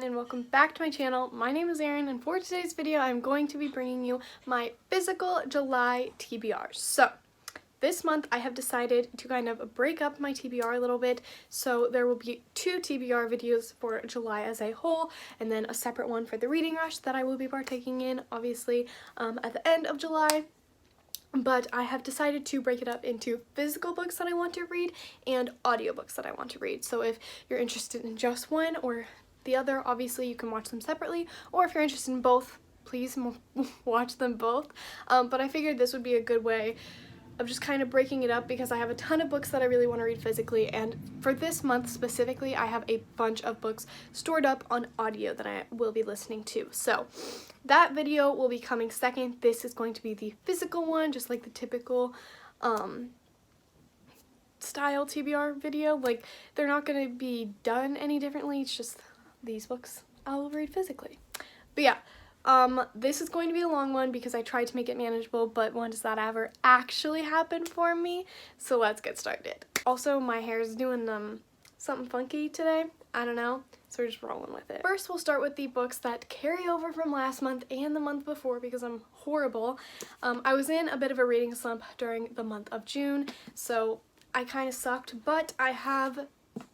everyone, and welcome back to my channel. My name is Erin, and for today's video I'm going to be bringing you my physical July TBRs. So this month I have decided to kind of break up my TBR a little bit, so there will be 2 TBR videos for July as a whole, and then a separate one for the reading rush that I will be partaking in, obviously, at the end of July. But I have decided to break it up into physical books that I want to read and audiobooks that I want to read. So if you're interested in just one or the other, obviously you can watch them separately, or if you're interested in both, please watch them both. But I figured this would be a good way of just kind of breaking it up because I have a ton of books that I really want to read physically, and for this month specifically I have a bunch of books stored up on audio that I will be listening to. So that video will be coming second. This is going to be the physical one, just like the typical style TBR video. Like, they're not going to be done any differently, it's just these books I will read physically. But yeah, this is going to be a long one because I tried to make it manageable, but when does that ever actually happen for me? So let's get started. Also, my hair is doing something funky today. I don't know, so we're just rolling with it. First, we'll start with the books that carry over from last month and the month before because I'm horrible. I was in a bit of a reading slump during the month of June, so I kind of sucked, but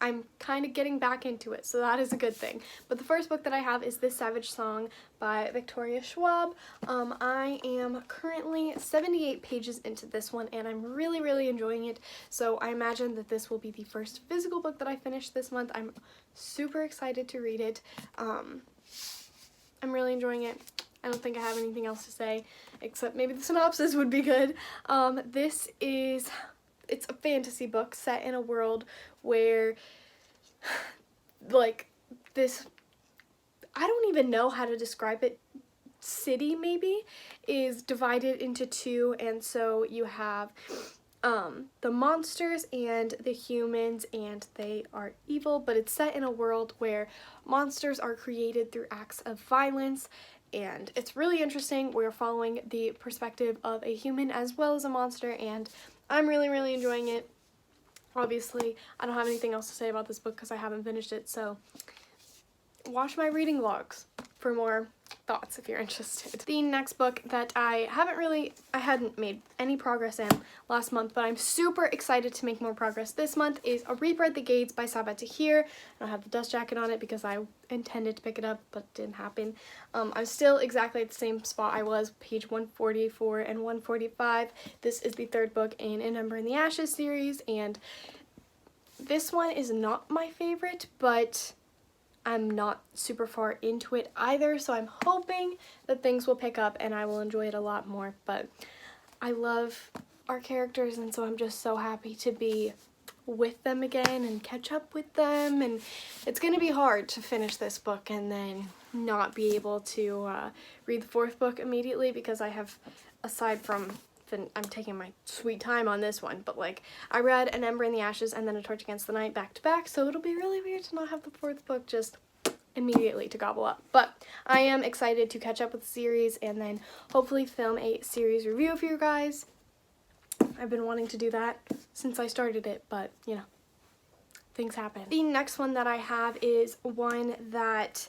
I'm kind of getting back into it, so that is a good thing. But the first book that I have is This Savage Song by Victoria Schwab. I am currently 78 pages into this one, and I'm really enjoying it, so I imagine that this will be the first physical book that I finish this month. I'm super excited to read it. I'm really enjoying it. I don't think I have anything else to say, except maybe the synopsis would be good. It's a fantasy book set in a world where, like, this, I don't even know how to describe it, city maybe, is divided into 2, and so you have the monsters and the humans, and they are evil, but it's set in a world where monsters are created through acts of violence, and it's really interesting. We're following the perspective of a human as well as a monster, and I'm really enjoying it. Obviously, I don't have anything else to say about this book because I haven't finished it, so watch my reading vlogs for more thoughts if you're interested. The next book that I hadn't made any progress in last month, but I'm super excited to make more progress this month, is A Reaper at the Gates by Sabaa Tahir. I don't have the dust jacket on it because I intended to pick it up, but it didn't happen. I'm still exactly at the same spot I was, page 144 and 145. This is the 3rd book in A Number in the Ashes series, and this one is not my favorite, but I'm not super far into it either, so I'm hoping that things will pick up and I will enjoy it a lot more. But I love our characters, and so I'm just so happy to be with them again and catch up with them, and it's going to be hard to finish this book and then not be able to read the 4th book immediately because I have, aside from I'm taking my sweet time on this one, but like, I read An Ember in the Ashes and then A Torch Against the Night back to back, so it'll be really weird to not have the 4th book just immediately to gobble up. But I am excited to catch up with the series and then hopefully film a series review for you guys. I've been wanting to do that since I started it, but you know, things happen. The next one that I have is one that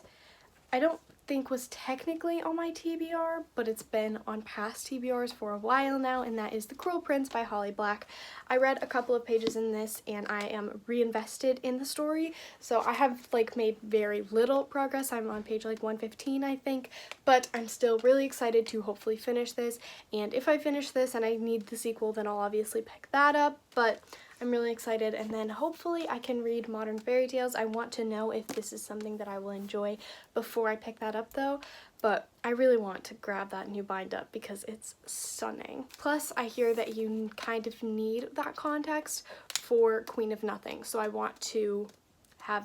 I don't think was technically on my TBR, but it's been on past TBRs for a while now, and that is The Cruel Prince by Holly Black. I read a couple of pages in this and I am reinvested in the story, so I have like made very little progress. I'm on page like 115 I think, but I'm still really excited to hopefully finish this, and if I finish this and I need the sequel, then I'll obviously pick that up, but I'm really excited, and then hopefully I can read Modern Fairy Tales. I want to know if this is something that I will enjoy before I pick that up though, but I really want to grab that new bind up because it's stunning. Plus, I hear that you kind of need that context for Queen of Nothing, so I want to have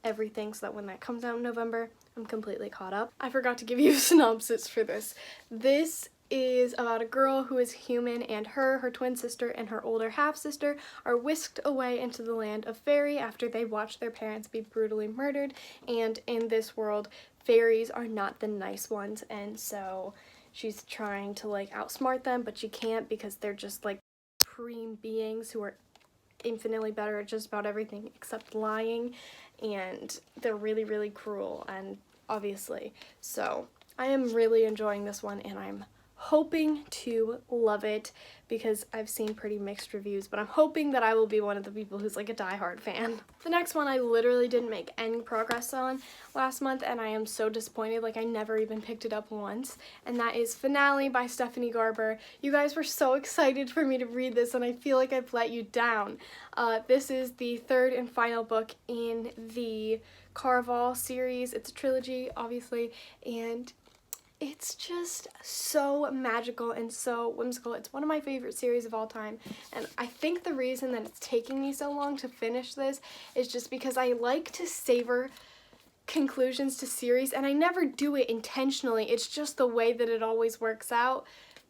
everything so that when that comes out in November, I'm completely caught up. I forgot to give you a synopsis for this. This is about a girl who is human, and her twin sister, and her older half-sister are whisked away into the land of fairy after they watch their parents be brutally murdered, and in this world, fairies are not the nice ones, and so she's trying to like outsmart them, but she can't because they're just like supreme beings who are infinitely better at just about everything except lying, and they're really, really cruel, and obviously. So I am really enjoying this one, and I'm hoping to love it because I've seen pretty mixed reviews, but I'm hoping that I will be one of the people who's like a diehard fan. The next one I literally didn't make any progress on last month, and I am so disappointed. Like, I never even picked it up once, and that is Finale by Stephanie Garber. You guys were so excited for me to read this, and I feel like I've let you down. This is the third and final book in the Caraval series. It's a trilogy, obviously, and it's just so magical and so whimsical. It's one of my favorite series of all time, and I think the reason that it's taking me so long to finish this is just because I like to savor conclusions to series, and I never do it intentionally. It's just the way that it always works out,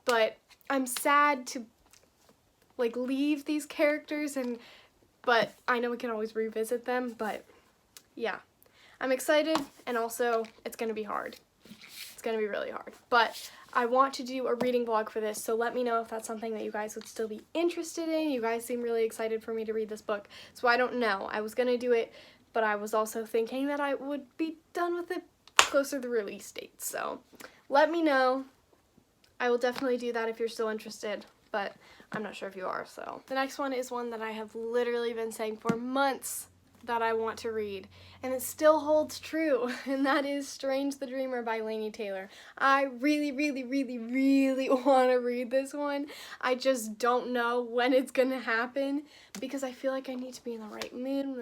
but I'm sad to like leave these characters, but I know we can always revisit them. But yeah, I'm excited, and also it's gonna be hard. It's gonna be really hard, but I want to do a reading vlog for this, so let me know if that's something that you guys would still be interested in. You guys seem really excited for me to read this book, so I don't know. I was gonna do it, but I was also thinking that I would be done with it closer to the release date, so let me know. I will definitely do that if you're still interested, but I'm not sure if you are. So the next one is one that I have literally been saying for months that I want to read, and it still holds true, and that is Strange the Dreamer by Laini Taylor. I really, really, really, really want to read this one. I just don't know when it's gonna happen because I feel like I need to be in the right mood,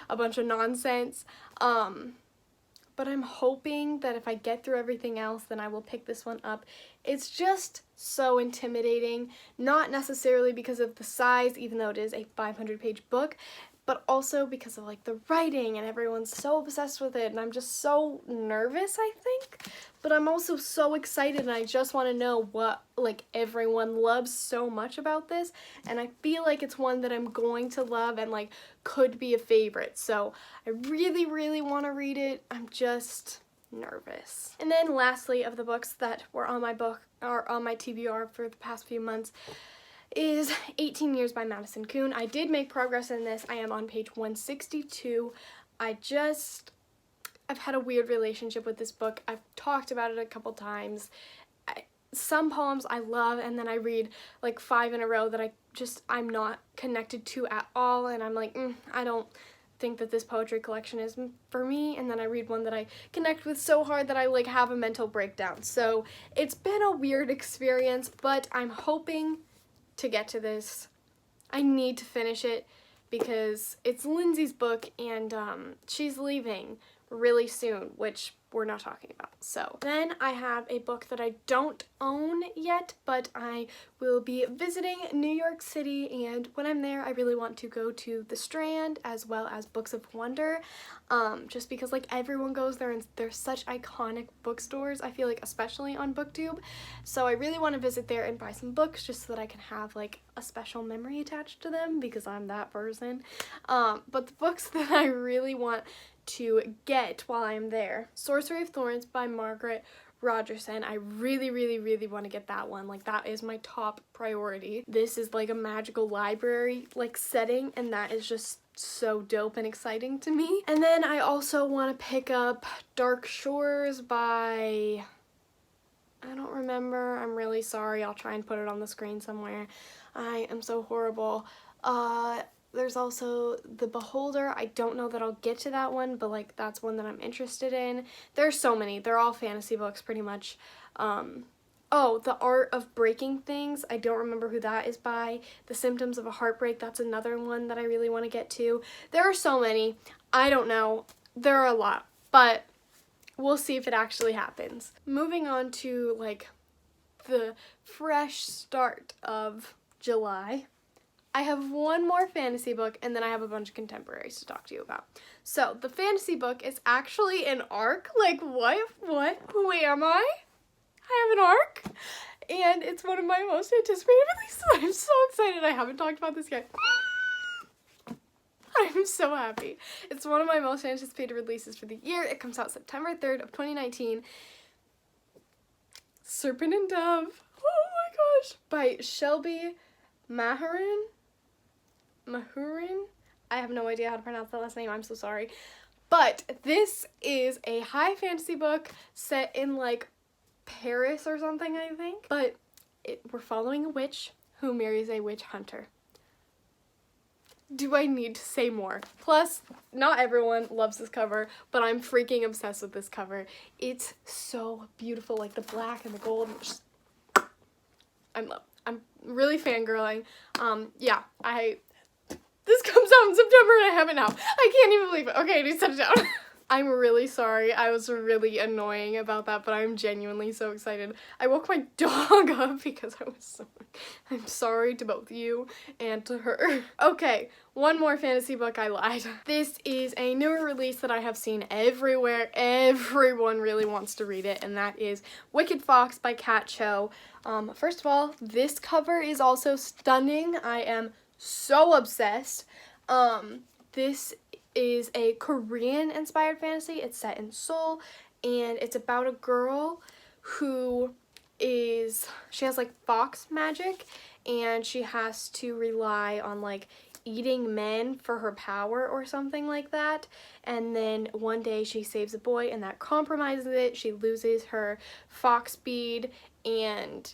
a bunch of nonsense. But I'm hoping that if I get through everything else, then I will pick this one up. It's just so intimidating, not necessarily because of the size, even though it is a 500-page book, but also because of like the writing, and everyone's so obsessed with it, and I'm just so nervous, I think. But I'm also so excited, and I just want to know what like everyone loves so much about this, and I feel like it's one that I'm going to love and like could be a favorite. So I really, really want to read it. I'm just nervous. And then lastly, of the books that were on my TBR for the past few months, is 18 Years by Madison Kuhn. I did make progress in this. I am on page 162. I've had a weird relationship with this book. I've talked about it a couple times. Some poems I love, and then I read like 5 in a row that I'm not connected to at all, and I'm like, I don't think that this poetry collection is for me, and then I read one that I connect with so hard that I like have a mental breakdown. So it's been a weird experience, but I'm hoping to get to this. I need to finish it because it's Lindsay's book, and she's leaving really soon, which we're not talking about. So then I have a book that I don't own yet, but I will be visiting New York City, and when I'm there I really want to go to the Strand as well as Books of Wonder, just because like everyone goes there and they're such iconic bookstores, I feel like, especially on BookTube. So I really want to visit there and buy some books just so that I can have like a special memory attached to them because I'm that person. But the books that I really want to get while I'm there: Sorcery of Thorns by Margaret Rogerson. I really, really, really want to get that one. Like, that is my top priority. This is like a magical library like setting, and that is just so dope and exciting to me. And then I also want to pick up Dark Shores by, I don't remember. I'm really sorry. I'll try and put it on the screen somewhere. I am so horrible. There's also The Beholder. I don't know that I'll get to that one, but like that's one that I'm interested in. There's so many. They're all fantasy books pretty much. Oh, The Art of Breaking Things. I don't remember who that is by. The Symptoms of a Heartbreak. That's another one that I really want to get to. There are so many. I don't know. There are a lot, but we'll see if it actually happens. Moving on to like the fresh start of July, I have one more fantasy book, and then I have a bunch of contemporaries to talk to you about. So the fantasy book is actually an arc. Like, what? Who am I? I have an arc, and it's one of my most anticipated releases. I'm so excited. I haven't talked about this yet. I'm so happy. It's one of my most anticipated releases for the year. It comes out September 3rd of 2019. Serpent and Dove. Oh my gosh. By Shelby Mahurin. I have no idea how to pronounce that last name. I'm so sorry. But this is a high fantasy book set in like Paris or something, I think. But we're following a witch who marries a witch hunter. Do I need to say more? Plus, not everyone loves this cover, but I'm freaking obsessed with this cover. It's so beautiful, like the black and the gold. I'm really fangirling. Yeah, this comes out in September and I have it now. I can't even believe it. Okay, I need to set it down. I'm really sorry. I was really annoying about that, but I'm genuinely so excited. I woke my dog up because I'm sorry to both you and to her. Okay, one more fantasy book. I lied. This is a newer release that I have seen everywhere. Everyone really wants to read it, and that is Wicked Fox by Kat Cho. First of all, this cover is also stunning. I am so obsessed. This is a Korean inspired fantasy. It's set in Seoul, and it's about a girl who she has like fox magic, and she has to rely on like eating men for her power or something like that. And then one day she saves a boy and that compromises it. She loses her fox speed, and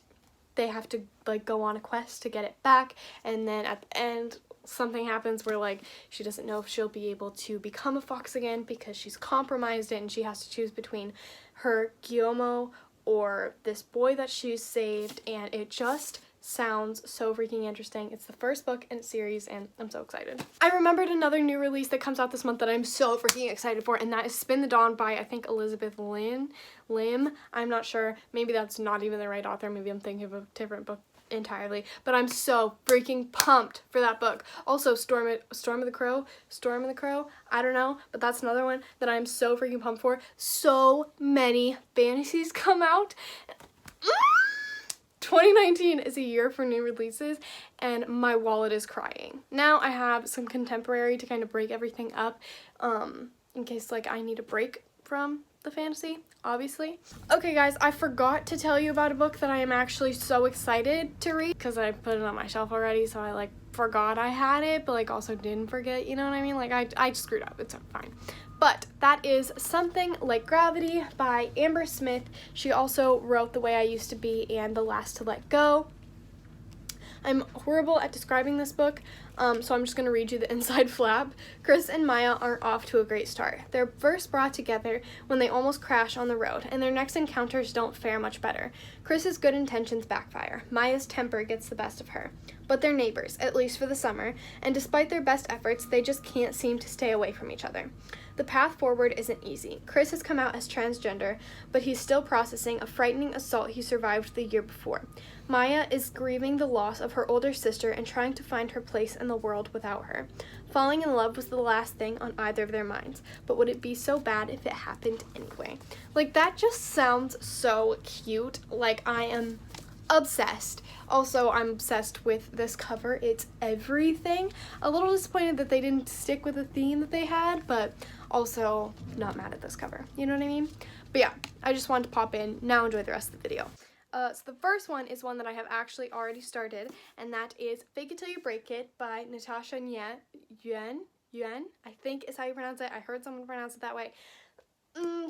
they have to like go on a quest to get it back. And then at the end, something happens where like she doesn't know if she'll be able to become a fox again because she's compromised it, and she has to choose between her Guillermo or this boy that she's saved. And it just sounds so freaking interesting. It's the first book in a series, and I'm so excited. I remembered another new release that comes out this month that I'm so freaking excited for, and that is Spin the Dawn by, I think, Elizabeth Lim. I'm not sure. Maybe that's not even the right author. Maybe I'm thinking of a different book entirely, but I'm so freaking pumped for that book. Also, Storm of the Crow, I don't know, but that's another one that I'm so freaking pumped for. So many fantasies come out. 2019 is a year for new releases, and my wallet is crying. Now I have some contemporary to kind of break everything up, in case like I need a break from the fantasy, obviously. Okay guys, I forgot to tell you about a book that I am actually so excited to read, because I put it on my shelf already, so I like forgot I had it, but like also didn't forget, you know what I mean? Like I screwed up, it's fine. But that is Something Like Gravity by Amber Smith. She also wrote The Way I Used to Be and The Last to Let Go. I'm horrible at describing this book, so I'm just going to read you the inside flap. Chris and Maya aren't off to a great start. They're first brought together when they almost crash on the road, and their next encounters don't fare much better. Chris's good intentions backfire. Maya's temper gets the best of her. But they're neighbors, at least for the summer, and despite their best efforts, they just can't seem to stay away from each other. The path forward isn't easy. Chris has come out as transgender, but he's still processing a frightening assault he survived the year before. Maya is grieving the loss of her older sister and trying to find her place in the world without her. Falling in love was the last thing on either of their minds, but would it be so bad if it happened anyway? Like, that just sounds so cute. Like, I am obsessed. Also, I'm obsessed with this cover. It's everything. A little disappointed that they didn't stick with the theme that they had, but also not mad at this cover. You know what I mean? But yeah, I just wanted to pop in. Now enjoy the rest of the video. So the first one is one that I have actually already started, and that is Fake It Till You Break It by Natasha Yuan, I think is how you pronounce it. I heard someone pronounce it that way.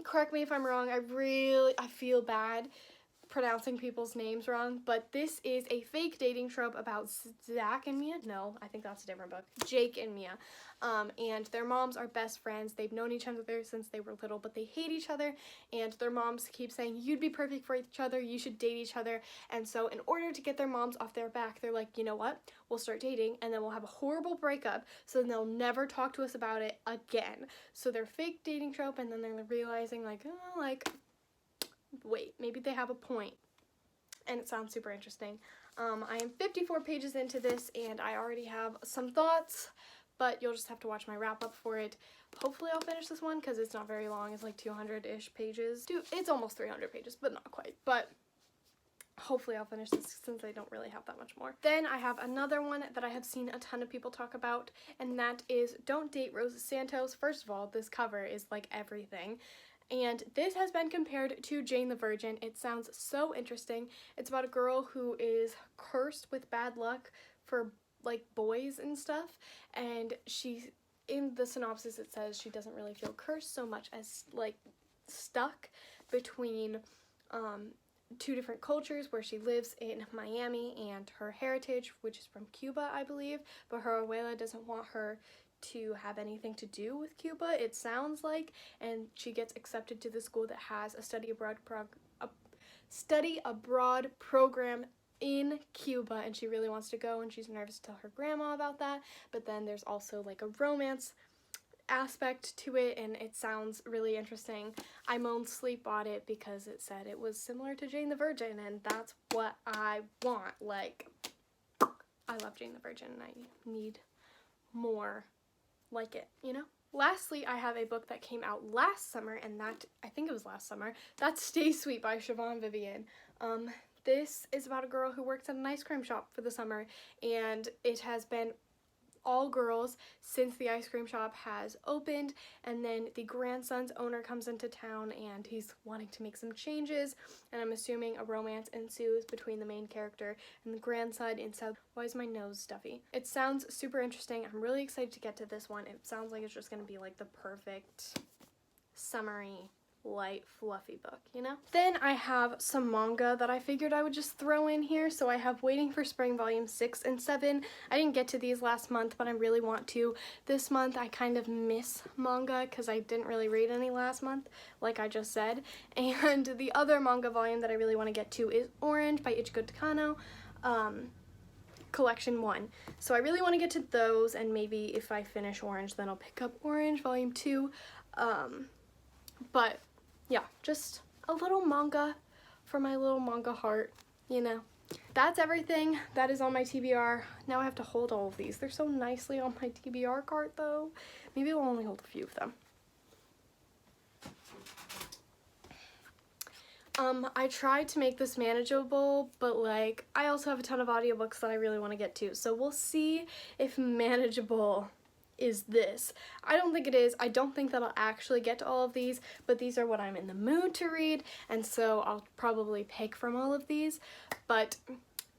Correct me if I'm wrong. I feel bad pronouncing people's names wrong, but this is a fake dating trope about Zach and Mia. No, I think that's a different book. Jake and Mia. And their moms are best friends. They've known each other since they were little, but they hate each other, and their moms keep saying, you'd be perfect for each other, you should date each other. And so in order to get their moms off their back, they're like, you know what, we'll start dating, and then we'll have a horrible breakup, so then they'll never talk to us about it again. So they're fake dating trope, and then they're realizing like, oh, like, wait, maybe they have a point. And it sounds super interesting. I am 54 pages into this, and I already have some thoughts, but you'll just have to watch my wrap up for it. Hopefully I'll finish this one, because it's not very long. It's like 200-ish pages. It's almost 300 pages, but not quite. But hopefully I'll finish this, since I don't really have that much more. Then I have another one that I have seen a ton of people talk about, and that is Don't Date Rosa Santos. First of all, this cover is like everything. And this has been compared to Jane the Virgin. It sounds so interesting. It's about a girl who is cursed with bad luck for like boys and stuff, and she in the synopsis it says she doesn't really feel cursed so much as like stuck between two different cultures, where she lives in Miami and her heritage, which is from Cuba, I believe, but her abuela doesn't want her to have anything to do with Cuba, it sounds like, and she gets accepted to the school that has a study abroad program in Cuba, and she really wants to go, and she's nervous to tell her grandma about that. But then there's also like a romance aspect to it, and it sounds really interesting. I mostly bought it because it said it was similar to Jane the Virgin, and that's what I want. Like, I love Jane the Virgin, and I need more like it, you know? Lastly, I have a book that came out last summer, and that, I think it was last summer, that's Stay Sweet by Siobhan Vivian. This is about a girl who works at an ice cream shop for the summer, and it has been all girls since the ice cream shop has opened, and then the grandson's owner comes into town and he's wanting to make some changes, and I'm assuming a romance ensues between the main character and the grandson in South. Why is my nose stuffy? It sounds super interesting. I'm really excited to get to this one. It sounds like it's just gonna be like the perfect summery light fluffy book, you know? Then I have some manga that I figured I would just throw in here. So I have Waiting for Spring volume 6 and 7. I didn't get to these last month, but I really want to this month. I kind of miss manga because I didn't really read any last month, like I just said. And the other manga volume that I really want to get to is Orange by Ichigo Takano, collection 1. So I really want to get to those, and maybe if I finish Orange, then I'll pick up Orange volume 2. But yeah, just a little manga for my little manga heart, you know. That's everything that is on my TBR. Now I have to hold all of these. They're so nicely on my TBR cart though. Maybe I'll only hold a few of them. I tried to make this manageable, but like I also have a ton of audiobooks that I really want to get to. So we'll see if manageable is this. I don't think it is. I don't think that I'll actually get to all of these, but these are what I'm in the mood to read, and so I'll probably pick from all of these. But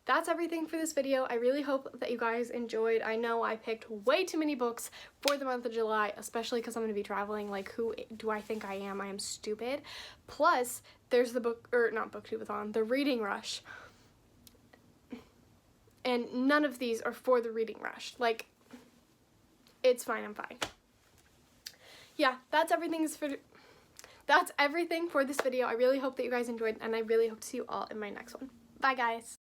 that's everything for this video. I really hope that you guys enjoyed. I know I picked way too many books for the month of July, especially because I'm going to be traveling. Like, who do I think I am? I am stupid. Plus, there's the the reading rush. And none of these are for the reading rush. Like, it's fine, I'm fine. Yeah, that's everything for this video. I really hope that you guys enjoyed, and I really hope to see you all in my next one. Bye, guys.